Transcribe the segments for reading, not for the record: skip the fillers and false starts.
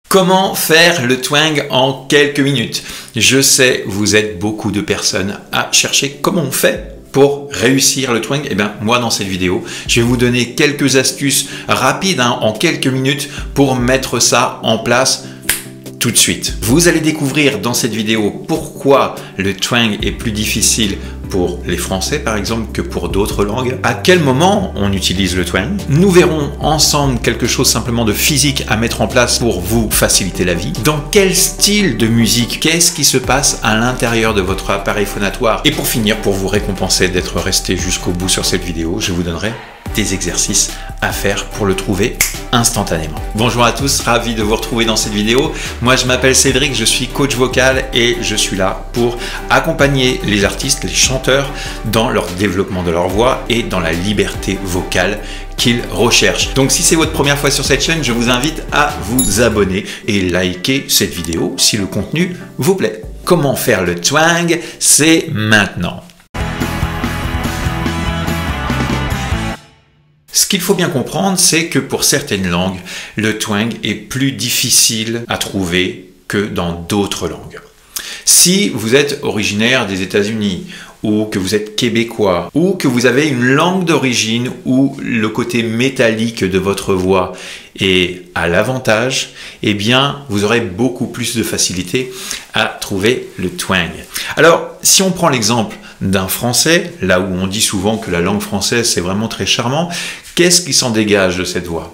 Comment faire le twang en quelques minutes? Je sais, vous êtes beaucoup de personnes à chercher comment on fait pour réussir le twang. Eh bien, moi, dans cette vidéo, je vais vous donner quelques astuces rapides en quelques minutes pour mettre ça en place tout de suite. Vous allez découvrir dans cette vidéo pourquoi le twang est plus difficile pour les Français par exemple que pour d'autres langues. À quel moment on utilise le twang? Nous verrons ensemble quelque chose simplement de physique à mettre en place pour vous faciliter la vie. Dans quel style de musique? Qu'est-ce qui se passe à l'intérieur de votre appareil phonatoire? Et pour finir, pour vous récompenser d'être resté jusqu'au bout sur cette vidéo, je vous donnerai des exercices à faire pour le trouver instantanément. Bonjour à tous, ravi de vous retrouver dans cette vidéo. Moi je m'appelle Cédric, je suis coach vocal et je suis là pour accompagner les artistes, les chanteurs dans leur développement de leur voix et dans la liberté vocale qu'ils recherchent. Donc si c'est votre première fois sur cette chaîne, je vous invite à vous abonner et liker cette vidéo si le contenu vous plaît. Comment faire le twang? C'est maintenant. Ce qu'il faut bien comprendre, c'est que pour certaines langues, le twang est plus difficile à trouver que dans d'autres langues. Si vous êtes originaire des États-Unis, ou que vous êtes québécois, ou que vous avez une langue d'origine où le côté métallique de votre voix est à l'avantage, eh bien, vous aurez beaucoup plus de facilité à trouver le twang. Alors, si on prend l'exemple d'un français, là où on dit souvent que la langue française c'est vraiment très charmant, qu'est-ce qui s'en dégage de cette voix?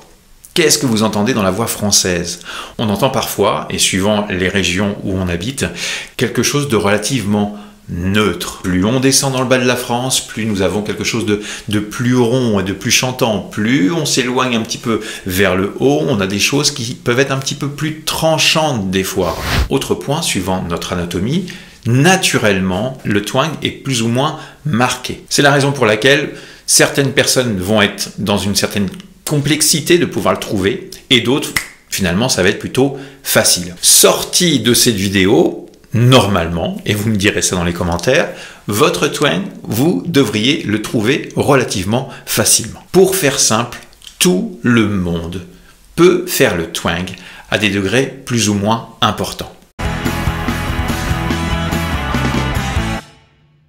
Qu'est-ce que vous entendez dans la voix française? On entend parfois, et suivant les régions où on habite, quelque chose de relativement neutre. Plus on descend dans le bas de la France, plus nous avons quelque chose de plus rond et de plus chantant. Plus on s'éloigne un petit peu vers le haut, on a des choses qui peuvent être un petit peu plus tranchantes des fois. Autre point, suivant notre anatomie, naturellement, le twang est plus ou moins marqué. C'est la raison pour laquelle certaines personnes vont être dans une certaine complexité de pouvoir le trouver et d'autres, finalement, ça va être plutôt facile. Sortie de cette vidéo, normalement, et vous me direz ça dans les commentaires, votre twang, vous devriez le trouver relativement facilement. Pour faire simple, tout le monde peut faire le twang à des degrés plus ou moins importants.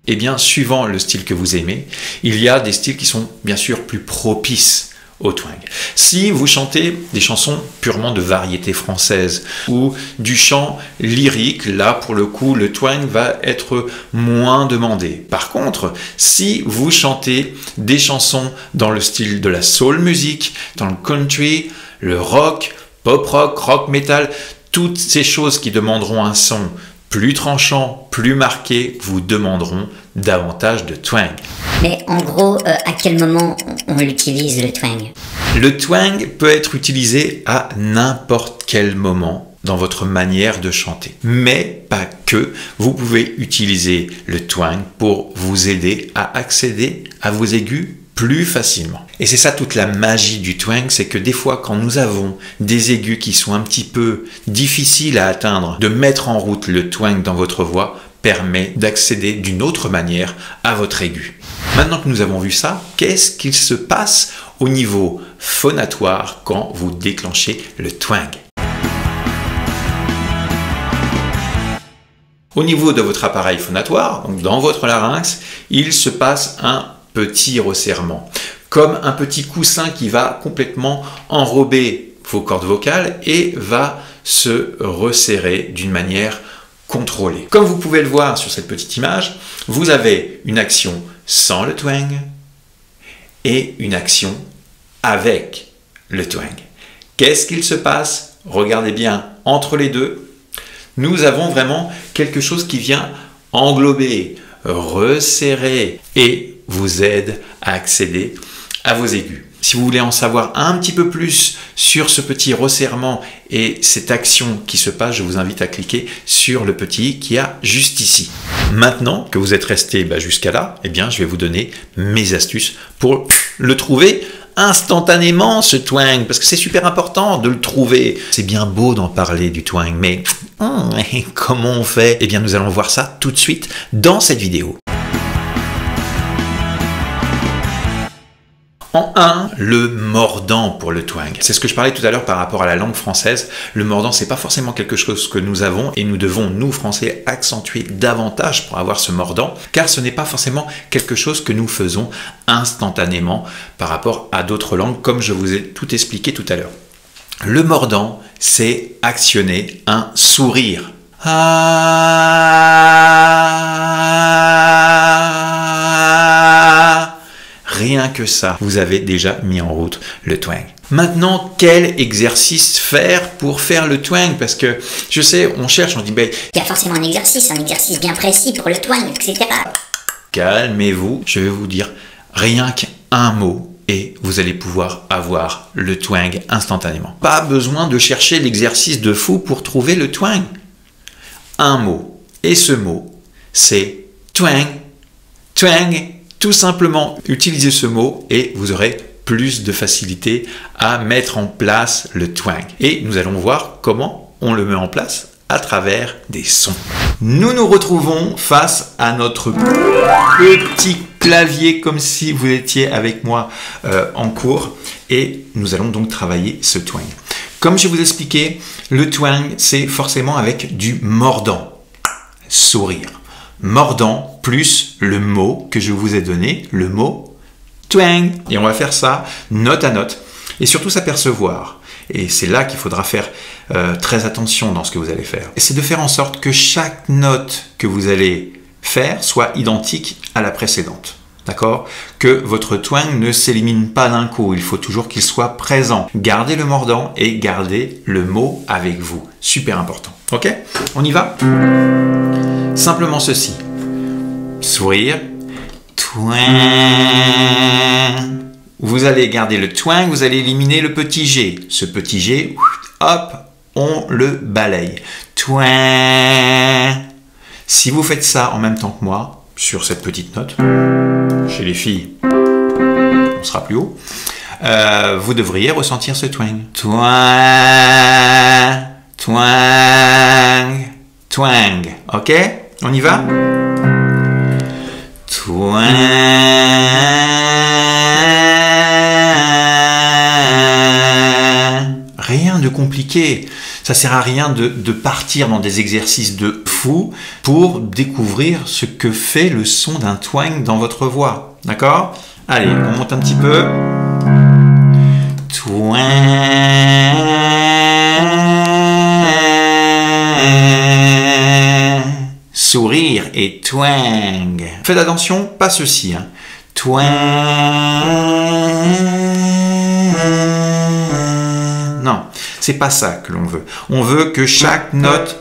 Eh bien, suivant le style que vous aimez, il y a des styles qui sont bien sûr plus propices au twang. Si vous chantez des chansons purement de variété française ou du chant lyrique, là pour le coup le twang va être moins demandé. Par contre, si vous chantez des chansons dans le style de la soul music, dans le country, le rock, pop rock, rock metal, toutes ces choses qui demanderont un son plus tranchant, plus marqué, vous demanderont davantage de twang. Mais en gros, à quel moment on l'utilise le twang? Le twang peut être utilisé à n'importe quel moment dans votre manière de chanter. Mais pas que. Vous pouvez utiliser le twang pour vous aider à accéder à vos aigus plus facilement. Et c'est ça toute la magie du twang, c'est que des fois quand nous avons des aigus qui sont un petit peu difficiles à atteindre, de mettre en route le twang dans votre voix permet d'accéder d'une autre manière à votre aigu. Maintenant que nous avons vu ça, qu'est-ce qu'il se passe au niveau phonatoire quand vous déclenchez le twang? Au niveau de votre appareil phonatoire, donc dans votre larynx, il se passe un petit resserrement, comme un petit coussin qui va complètement enrober vos cordes vocales et va se resserrer d'une manière contrôlée. Comme vous pouvez le voir sur cette petite image, vous avez une action sans le twang et une action avec le twang. Qu'est-ce qu'il se passe? Regardez bien entre les deux. Nous avons vraiment quelque chose qui vient englober, resserrer et vous aide à accéder à vos aigus. Si vous voulez en savoir un petit peu plus sur ce petit resserrement et cette action qui se passe, je vous invite à cliquer sur le petit i qui a juste ici. Maintenant que vous êtes resté jusqu'à là, eh bien, je vais vous donner mes astuces pour le trouver instantanément, ce twang, parce que c'est super important de le trouver. C'est bien beau d'en parler du twang, mais comment on fait? Eh bien, nous allons voir ça tout de suite dans cette vidéo. En 1, le mordant pour le twang. C'est ce que je parlais tout à l'heure par rapport à la langue française. Le mordant, c'est pas forcément quelque chose que nous avons et nous devons, nous Français, accentuer davantage pour avoir ce mordant, car ce n'est pas forcément quelque chose que nous faisons instantanément par rapport à d'autres langues, comme je vous ai tout expliqué tout à l'heure. Le mordant, c'est actionner un sourire. Rien que ça, vous avez déjà mis en route le twang. Maintenant, quel exercice faire pour faire le twang? Parce que je sais, on cherche, on dit, ben, il y a forcément un exercice bien précis pour le twang, etc. Calmez-vous, je vais vous dire rien qu'un mot et vous allez pouvoir avoir le twang instantanément. Pas besoin de chercher l'exercice de fou pour trouver le twang. Un mot. Et ce mot, c'est twang. Twang. Tout simplement, utilisez ce mot et vous aurez plus de facilité à mettre en place le twang. Et nous allons voir comment on le met en place à travers des sons. Nous nous retrouvons face à notre petit clavier comme si vous étiez avec moi en cours et nous allons donc travailler ce twang. Comme je vous expliquais, le twang c'est forcément avec du mordant, sourire. Mordant plus le mot que je vous ai donné, le mot twang. Et on va faire ça note à note et surtout s'apercevoir. Et c'est là qu'il faudra faire très attention dans ce que vous allez faire. Et c'est de faire en sorte que chaque note que vous allez faire soit identique à la précédente. D'accord? Que votre twang ne s'élimine pas d'un coup. Il faut toujours qu'il soit présent. Gardez le mordant et gardez le mot avec vous. Super important. Ok? On y va? Simplement ceci. Sourire. Twang. Vous allez garder le twang, vous allez éliminer le petit G. Ce petit G, hop, on le balaye. Twang. Si vous faites ça en même temps que moi, sur cette petite note, chez les filles, on sera plus haut, vous devriez ressentir ce twang. Twang. Twang. Twang. Ok? On y va? Twang. Rien de compliqué. Ça sert à rien de partir dans des exercices de fou pour découvrir ce que fait le son d'un twang dans votre voix. D'accord? Allez, on monte un petit peu. Twang. Sourire et twang. Faites attention, pas ceci. Hein. Twang. Non, c'est pas ça que l'on veut. On veut que chaque note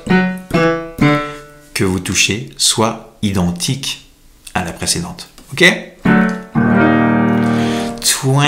que vous touchez soit identique à la précédente. Ok? Twang.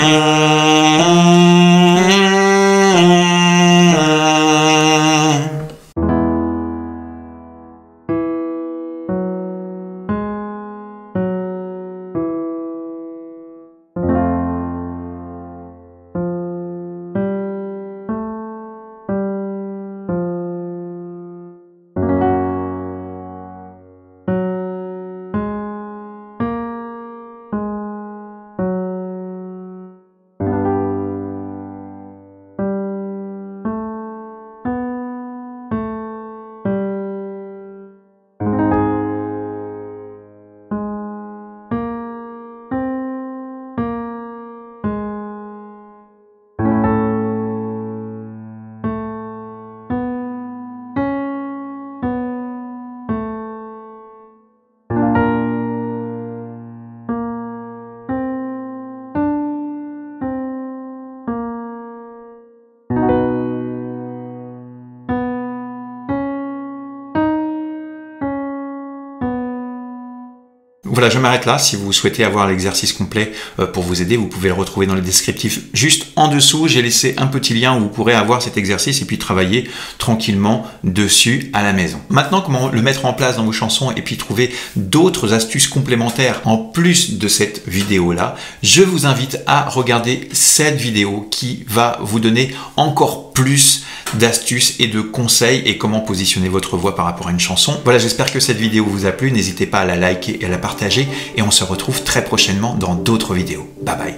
Voilà, je m'arrête là. Si vous souhaitez avoir l'exercice complet pour vous aider, vous pouvez le retrouver dans les descriptifs juste en dessous. J'ai laissé un petit lien où vous pourrez avoir cet exercice et puis travailler tranquillement dessus à la maison. Maintenant, comment le mettre en place dans vos chansons et puis trouver d'autres astuces complémentaires en plus de cette vidéo-là, je vous invite à regarder cette vidéo qui va vous donner encore plus d'astuces et de conseils et comment positionner votre voix par rapport à une chanson. Voilà, j'espère que cette vidéo vous a plu. N'hésitez pas à la liker et à la partager et on se retrouve très prochainement dans d'autres vidéos. Bye bye.